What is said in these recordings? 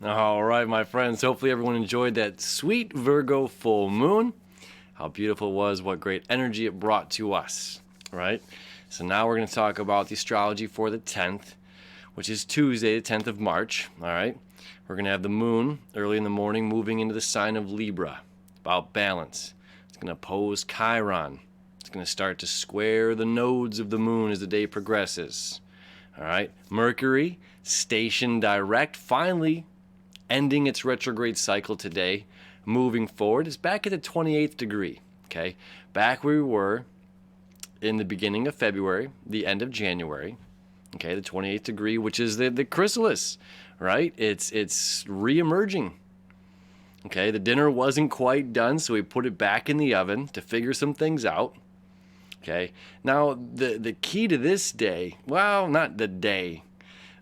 All right, my friends. Hopefully everyone enjoyed that sweet Virgo full moon. How beautiful it was, what great energy it brought to us, right? So now we're going to talk about the astrology for the 10th, which is Tuesday, the 10th of March, all right? We're going to have the moon early in the morning moving into the sign of Libra, about balance. It's going to oppose Chiron. It's going to start to square the nodes of the moon as the day progresses, all right? Mercury, station direct, finally ending its retrograde cycle today, moving forward, is back at the 28th degree, okay? Back where we were in the beginning of February, the end of January, okay, the 28th degree, which is the chrysalis, right? It's re-emerging, okay? The dinner wasn't quite done, so we put it back in the oven to figure some things out, okay? Now, the key to this day, well, not the day,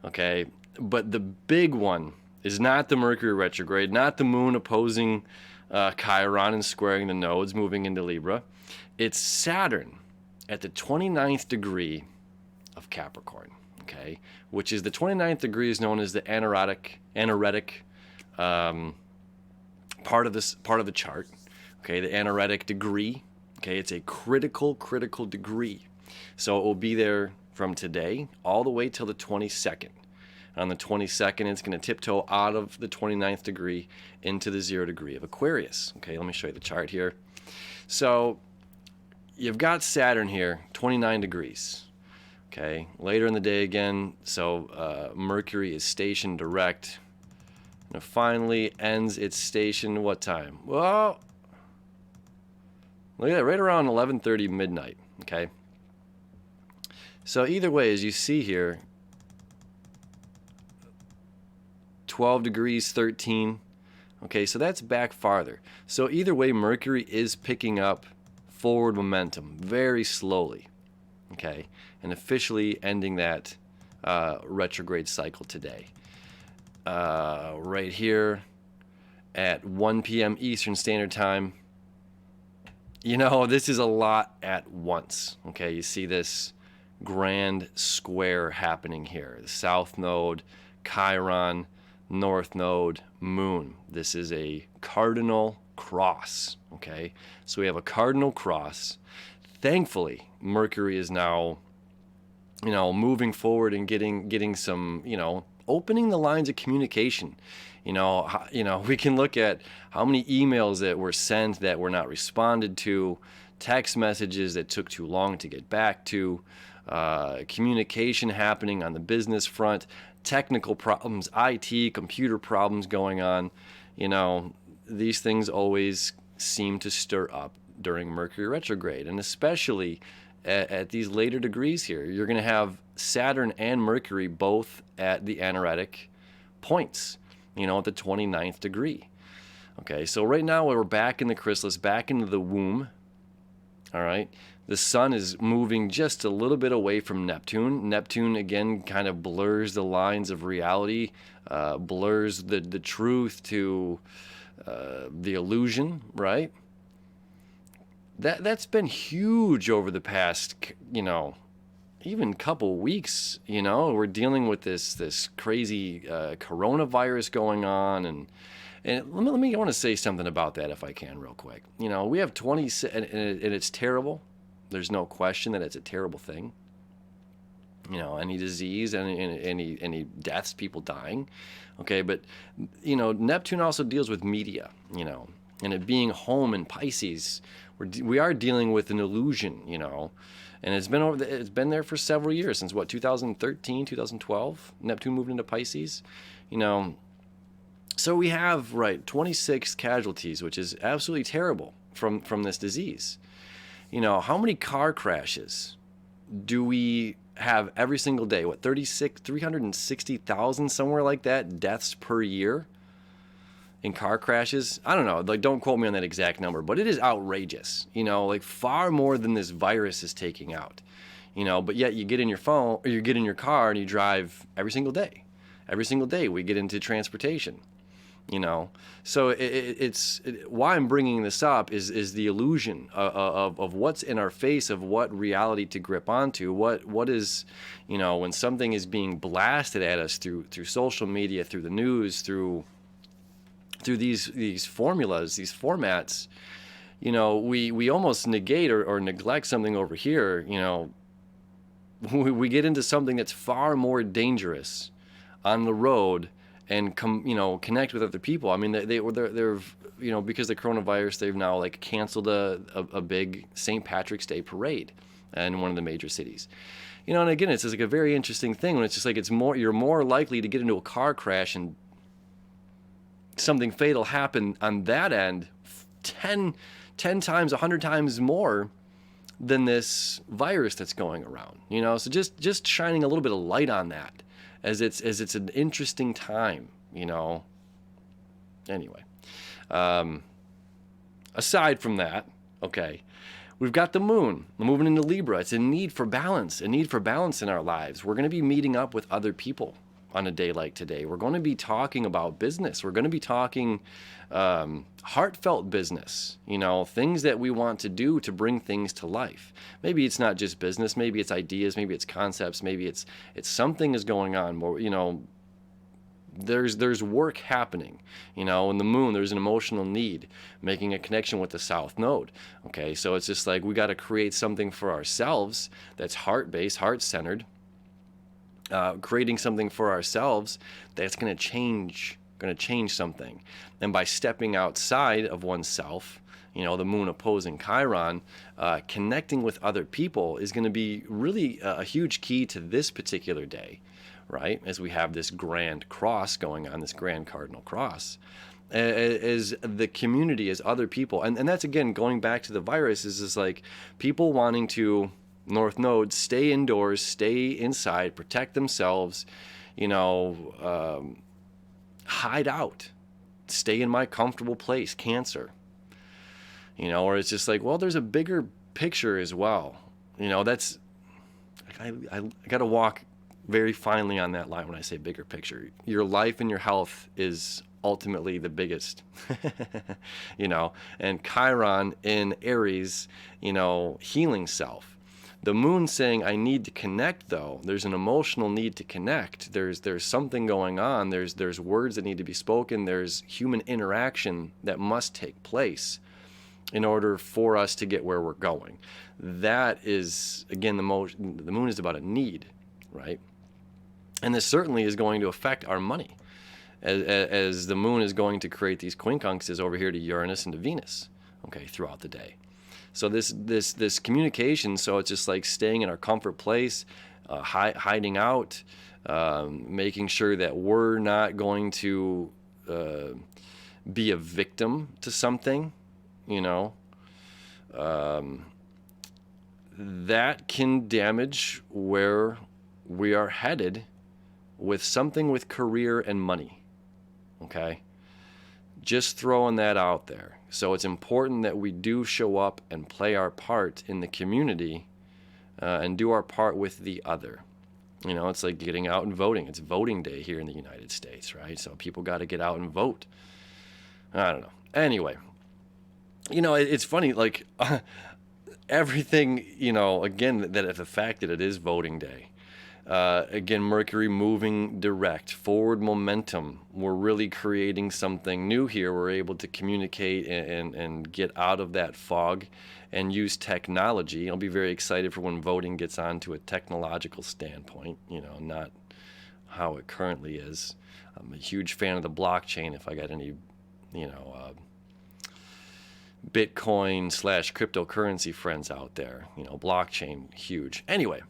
okay, but the big one is not the Mercury retrograde, not the moon opposing Chiron and squaring the nodes, moving into Libra. It's Saturn at the 29th degree of Capricorn, okay? Which is the 29th degree is known as the anaretic part of the chart, okay? The anaretic degree, okay? It's a critical degree. So it will be there from today all the way till the 22nd. On the 22nd, it's going to tiptoe out of the 29th degree into the 0 degree of Aquarius. Okay, let me show you the chart here. So you've got Saturn here, 29 degrees. Okay, later in the day again, so Mercury is stationed direct. And it finally ends its station what time? Well, look at that, right around 11:30 midnight. Okay. So either way, as you see here, 12 degrees, 13. Okay, so that's back farther. So either way, Mercury is picking up forward momentum very slowly. Okay, and officially ending that retrograde cycle today. Right here at 1 p.m. Eastern Standard Time. You know, this is a lot at once. Okay, you see this grand square happening here. The South Node, Chiron, North Node, Moon. This is a cardinal cross, okay? So we have a cardinal cross. Thankfully, Mercury is now, moving forward and getting some, opening the lines of communication. We can look at how many emails that were sent that were not responded to, text messages that took too long to get back to, communication happening on the business front, technical problems, IT, computer problems going on. These things always seem to stir up during Mercury retrograde, and especially at these later degrees here, you're going to have Saturn and Mercury both at the anaretic points, at the 29th degree. Okay, so right now we're back in the chrysalis, back into the womb. All right. The sun is moving just a little bit away from Neptune. Neptune, again, kind of blurs the lines of reality, blurs the truth to the illusion, right? That's been huge over the past, even couple weeks. We're dealing with this crazy coronavirus going on, and let me I want to say something about that if I can real quick. We have 20, and it's terrible. There's no question that it's a terrible thing. Any disease, any deaths, people dying. Okay, but Neptune also deals with media. And it being home in Pisces, we are dealing with an illusion. And it's been there for several years, since 2013, 2012. Neptune moved into Pisces. So we have 26 casualties, which is absolutely terrible from this disease. How many car crashes do we have every single day? 360,000, somewhere like that, deaths per year in car crashes? I don't know, don't quote me on that exact number, but it is outrageous, far more than this virus is taking out, but yet you get in your phone, or you get in your car and you drive every single day. Every single day we get into transportation. So why I'm bringing this up is the illusion of what's in our face, of what reality to grip onto, what is, when something is being blasted at us through social media, through the news, through these formulas, these formats. We almost negate or neglect something over here. We get into something that's far more dangerous on the road, and connect with other people. I mean, they're because of the coronavirus, they've now like canceled a big St. Patrick's Day parade in one of the major cities. And again, it's just like a very interesting thing when it's just like you're more likely to get into a car crash and something fatal happen on that end 10 times, 100 times more than this virus that's going around. So just shining a little bit of light on that, as it's an interesting time. Anyway, aside from that, okay, we've got the moon moving into Libra. It's a need for balance in our lives. We're going to be meeting up with other people on a day like today. We're going to be talking about business. We're going to be talking heartfelt business, things that we want to do to bring things to life. Maybe it's not just business. Maybe it's ideas. Maybe it's concepts. Maybe it's something is going on more, there's work happening, in the moon. There's an emotional need, making a connection with the South Node. Okay. So it's just like, we got to create something for ourselves that's heart-based, heart-centered, creating something for ourselves that's going to change something. And by stepping outside of oneself, the moon opposing Chiron, connecting with other people is going to be really a huge key to this particular day, right? As we have this grand cross going on, this grand cardinal cross, as the community, as other people. And that's, again, going back to the virus, is like people wanting to, North Node, stay indoors, stay inside, protect themselves, hide out, stay in my comfortable place, Cancer. Or it's just like, well, there's a bigger picture as well. That's, I got to walk very finely on that line when I say bigger picture. Your life and your health is ultimately the biggest, and Chiron in Aries, healing self. The moon saying, I need to connect, though. There's an emotional need to connect. There's something going on. There's words that need to be spoken. There's human interaction that must take place in order for us to get where we're going. That is, again, the moon is about a need, right? And this certainly is going to affect our money, as the moon is going to create these quincunxes over here to Uranus and to Venus, okay, throughout the day. So this communication, so it's just like staying in our comfort place, hiding out, making sure that we're not going to be a victim to something, that can damage where we are headed with something with career and money, okay? Just throwing that out there. So it's important that we do show up and play our part in the community, and do our part with the other. It's like getting out and voting. It's voting day here in the United States, right? So people got to get out and vote. I don't know. Anyway, it's funny, like everything, again, that the fact that it is voting day. Again, Mercury moving direct, forward momentum. We're really creating something new here. We're able to communicate and get out of that fog and use technology. I'll be very excited for when voting gets onto a technological standpoint, not how it currently is. I'm a huge fan of the blockchain. If I got any, Bitcoin / cryptocurrency friends out there, blockchain, huge. Anyway.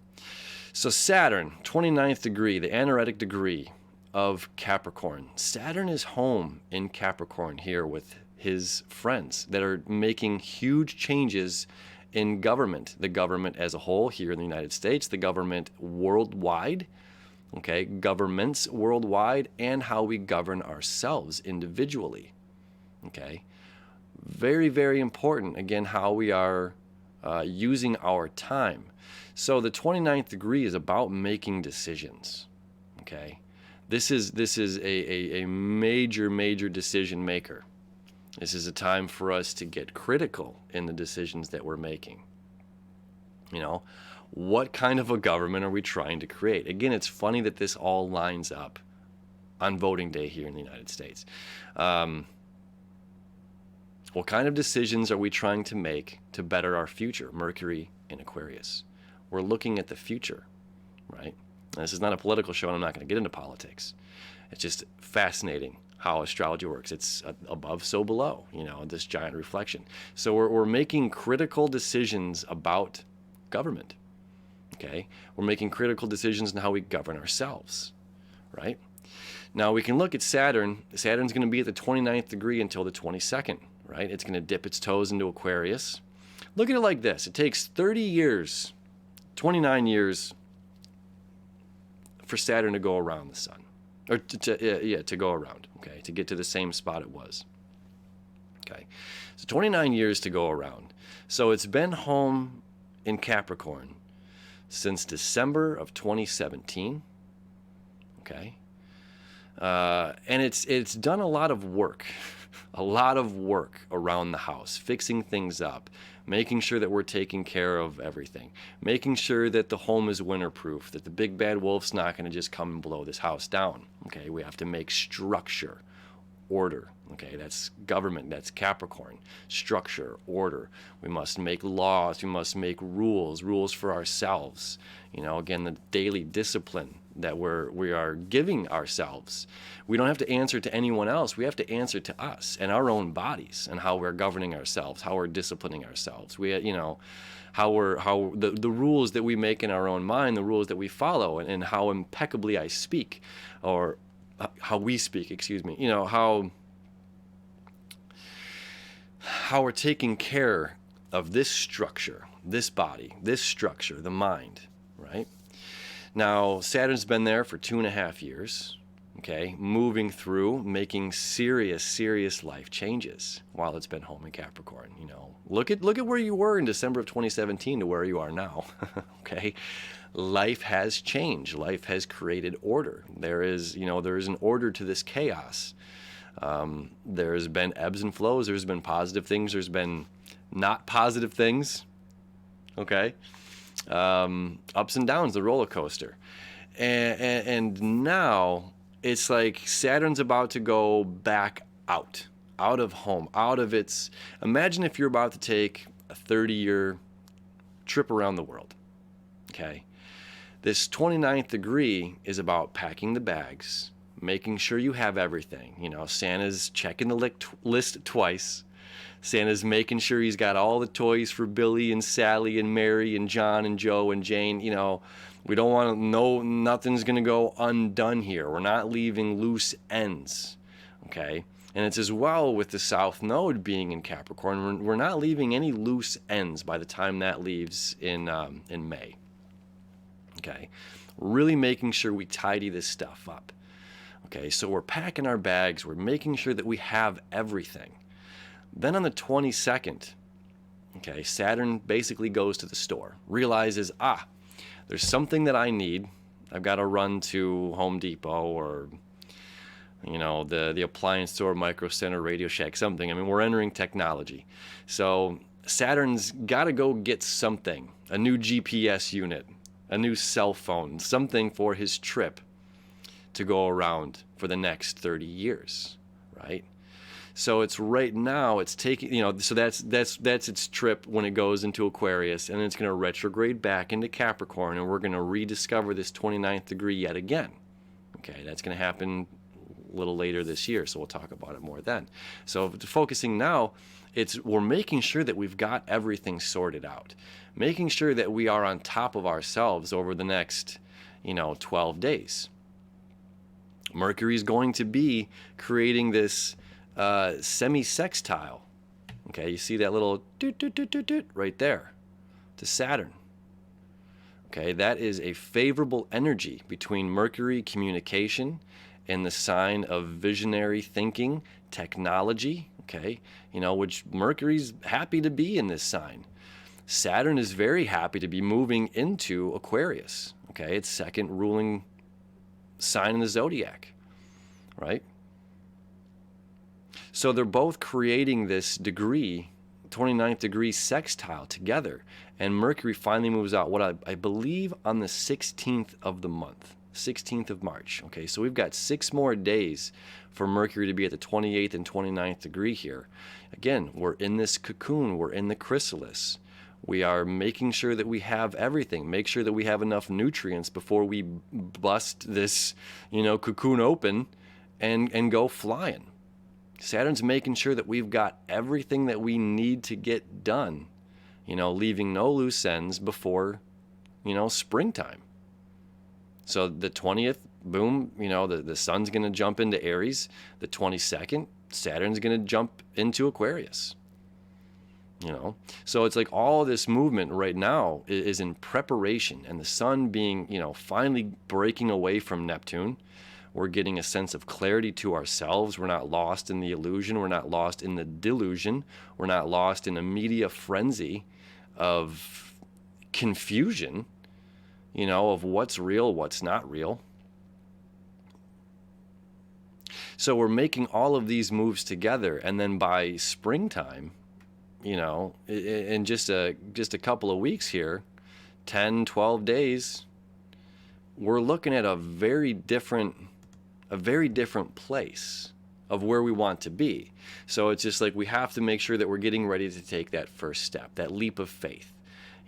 So Saturn, 29th degree, the anaretic degree of Capricorn. Saturn is home in Capricorn here with his friends that are making huge changes in government. The government as a whole here in the United States, the government worldwide, okay, governments worldwide, and how we govern ourselves individually, okay. Very, very important, again, how we are using our time. So the 29th degree is about making decisions, okay? This is a major decision maker. This is a time for us to get critical in the decisions that we're making. What kind of a government are we trying to create? Again, it's funny that this all lines up on voting day here in the United States. What kind of decisions are we trying to make to better our future? Mercury in Aquarius. We're looking at the future, right? Now, this is not a political show, and I'm not going to get into politics. It's just fascinating how astrology works. It's above, so below, this giant reflection. So we're making critical decisions about government, okay? We're making critical decisions on how we govern ourselves, right? Now, we can look at Saturn. Saturn's going to be at the 29th degree until the 22nd, right? It's going to dip its toes into Aquarius. Look at it like this. It takes 30 years, 29 years for Saturn to go around the sun. Or to go around, okay, to get to the same spot it was. Okay, so 29 years to go around. So it's been home in Capricorn since December of 2017, okay? And it's done a lot of work around the house, fixing things up, making sure that we're taking care of everything, making sure that the home is winterproof, that the big bad wolf's not going to just come and blow this house down. Okay, we have to make structure, order. Okay, that's government, that's Capricorn. Structure, order. We must make laws, we must make rules for ourselves. Again, the daily discipline that we are giving ourselves. We don't have to answer to anyone else. We have to answer to us and our own bodies and how we're governing ourselves, how we're disciplining ourselves. How the rules that we make in our own mind, the rules that we follow, and how impeccably I speak, or how we speak, excuse me. How we're taking care of this structure, this body, this structure, the mind, right? Now, Saturn's been there for 2.5 years, okay, moving through, making serious life changes while it's been home in Capricorn. Look at where you were in December of 2017 to where you are now, okay? Life has changed. Life has created order. There is an order to this chaos. There's been ebbs and flows. There's been positive things. There's been not positive things, okay? Ups and downs, the roller coaster. And now it's like Saturn's about to go back out of home, out of its... Imagine if you're about to take a 30-year trip around the world, okay? This 29th degree is about packing the bags, making sure you have everything. Santa's checking the list twice. Santa's making sure he's got all the toys for Billy and Sally and Mary and John and Joe and Jane. We don't want to know, nothing's going to go undone here. We're not leaving loose ends, okay? And it's as well with the South Node being in Capricorn. We're not leaving any loose ends by the time that leaves in May, okay? Really making sure we tidy this stuff up, okay? So we're packing our bags. We're making sure that we have everything. Then on the 22nd, okay, Saturn basically goes to the store, realizes, there's something that I need. I've got to run to Home Depot or, the appliance store, Micro Center, Radio Shack, something. I mean, we're entering technology. So Saturn's got to go get something, a new GPS unit, a new cell phone, something for his trip to go around for the next 30 years, right? So it's right now, it's taking, so that's its trip when it goes into Aquarius, and it's going to retrograde back into Capricorn, and we're going to rediscover this 29th degree yet again. Okay, that's going to happen a little later this year, so we'll talk about it more then. So focusing now, we're making sure that we've got everything sorted out, making sure that we are on top of ourselves over the next, 12 days. Mercury is going to be creating this semi-sextile. Okay, you see that little doot right there to Saturn. Okay, that is a favorable energy between Mercury, communication, and the sign of visionary thinking, technology, okay, which Mercury's happy to be in this sign. Saturn is very happy to be moving into Aquarius, okay, its second ruling sign in the zodiac, right? So they're both creating this degree, 29th degree sextile together. And Mercury finally moves out, what I believe, on the 16th of the month, 16th of March. Okay, so we've got 6 more days for Mercury to be at the 28th and 29th degree here. Again, we're in this cocoon, we're in the chrysalis. We are making sure that we have everything, make sure that we have enough nutrients before we bust this, cocoon open and go flying. Saturn's making sure that we've got everything that we need to get done, leaving no loose ends before, springtime. So the 20th, boom, the sun's going to jump into Aries. The 22nd, Saturn's going to jump into Aquarius. So it's like all this movement right now is in preparation, and the sun being, finally breaking away from Neptune. We're getting a sense of clarity to ourselves. We're not lost in the illusion. We're not lost in the delusion. We're not lost in a media frenzy of confusion, of what's real, what's not real. So we're making all of these moves together, and then by springtime, in just a couple of weeks here, 10, 12 days, we're looking at a very different place of where we want to be. So it's just like we have to make sure that we're getting ready to take that first step, that leap of faith.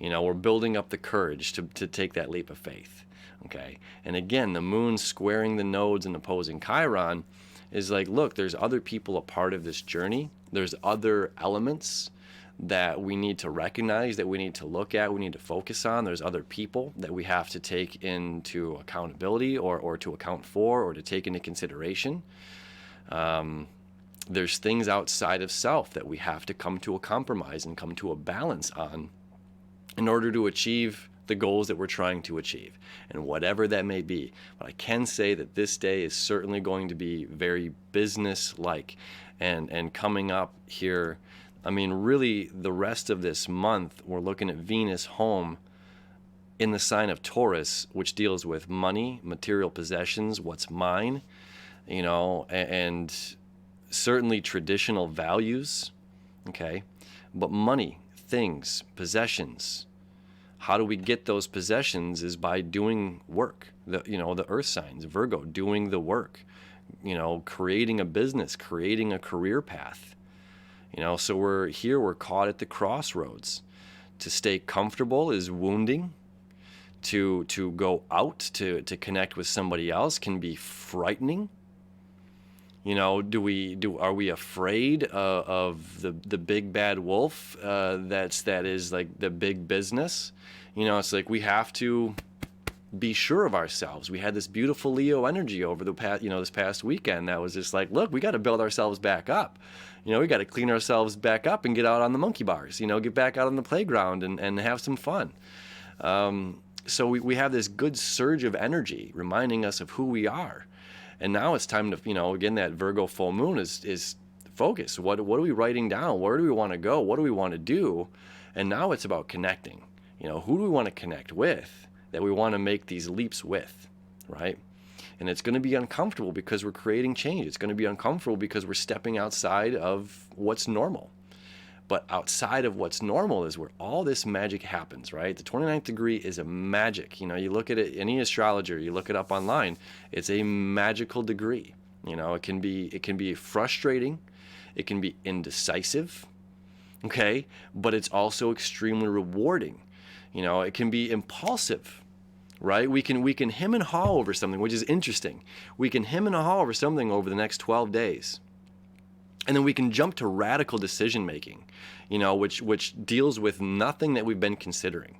We're building up the courage to take that leap of faith. Okay. And again, the moon squaring the nodes and opposing Chiron is like, look, there's other people a part of this journey. There's other elements that we need to recognize, that we need to look at, we need to focus on. There's other people that we have to take into accountability or to account for or to take into consideration. There's things outside of self that we have to come to a compromise and come to a balance on in order to achieve the goals that we're trying to achieve, and whatever that may be. But I can say that this day is certainly going to be very business-like, and coming up here, really the rest of this month, we're looking at Venus home in the sign of Taurus, which deals with money, material possessions, what's mine, and certainly traditional values, okay? But money, things, possessions, how do we get those possessions is by doing work. The earth signs, Virgo, doing the work, creating a business, creating a career path. So we're caught at the crossroads. To stay comfortable is wounding. To go out, to connect with somebody else can be frightening. Are we afraid of the big bad wolf that is like the big business? It's like we have to be sure of ourselves. We had this beautiful Leo energy over the past, this past weekend that was just like, look, we got to build ourselves back up. We got to clean ourselves back up and get out on the monkey bars, get back out on the playground and have some fun. So we have this good surge of energy reminding us of who we are. And now it's time to, again, that Virgo full moon is focus. What are we writing down? Where do we want to go? What do we want to do? And now it's about connecting. Who do we want to connect with that we want to make these leaps with, right? And it's going to be uncomfortable because we're creating change. It's going to be uncomfortable because we're stepping outside of what's normal. But outside of what's normal is where all this magic happens, right? The 29th degree is a magic. You look at it, any astrologer, you look it up online, it's a magical degree. It can be frustrating, it can be indecisive, okay? But it's also extremely rewarding. It can be impulsive, right? We can hem and haw over something, which is interesting. We can hem and haw over something over the next 12 days. And then we can jump to radical decision making, which deals with nothing that we've been considering,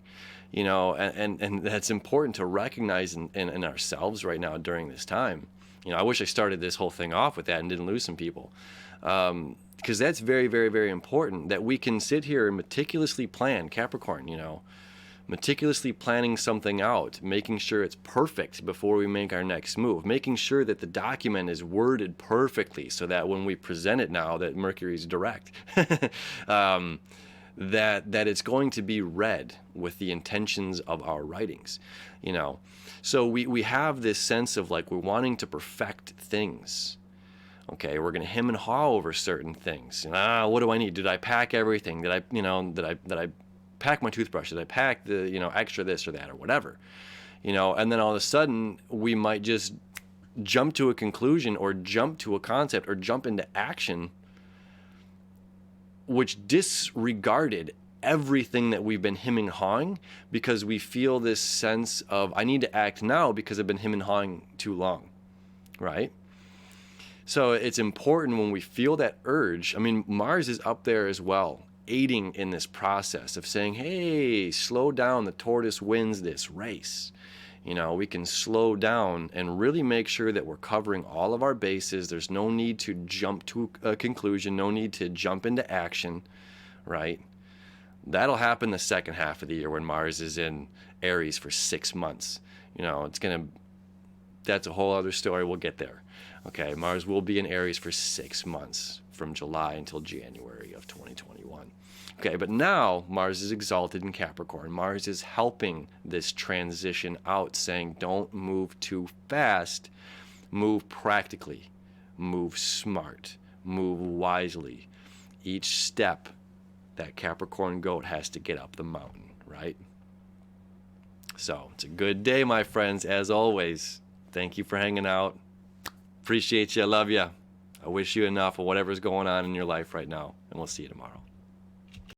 and that's important to recognize in ourselves right now during this time. I wish I started this whole thing off with that and didn't lose some people, because that's very, very, very important that we can sit here and meticulously plan, Capricorn, meticulously planning something out, making sure it's perfect before we make our next move, making sure that the document is worded perfectly so that when we present it now that Mercury's direct, that it's going to be read with the intentions of our writings, you know. So we have this sense of like we're wanting to perfect things. Okay, we're going to hem and haw over certain things. What do I need? Did I pack everything? Did I pack my toothbrush? Did I pack the, extra this or that or whatever? And then all of a sudden we might just jump to a conclusion or jump to a concept or jump into action which disregarded everything that we've been hemming and hawing, because we feel this sense of I need to act now because I've been hemming and hawing too long, right? So it's important when we feel that urge. I mean, Mars is up there as well, aiding in this process of saying, hey, slow down, the tortoise wins this race. We can slow down and really make sure that we're covering all of our bases. There's no need to jump to a conclusion, no need to jump into action, right? That'll happen the second half of the year when Mars is in Aries for 6 months. That's a whole other story. We'll get there. Okay, Mars will be in Aries for 6 months from July until January of 2021. Okay, but now Mars is exalted in Capricorn. Mars is helping this transition out, saying don't move too fast, move practically, move smart, move wisely. Each step that Capricorn goat has to get up the mountain, right? So it's a good day, my friends, as always. Thank you for hanging out. Appreciate you. I love you. I wish you enough of whatever's going on in your life right now, and we'll see you tomorrow.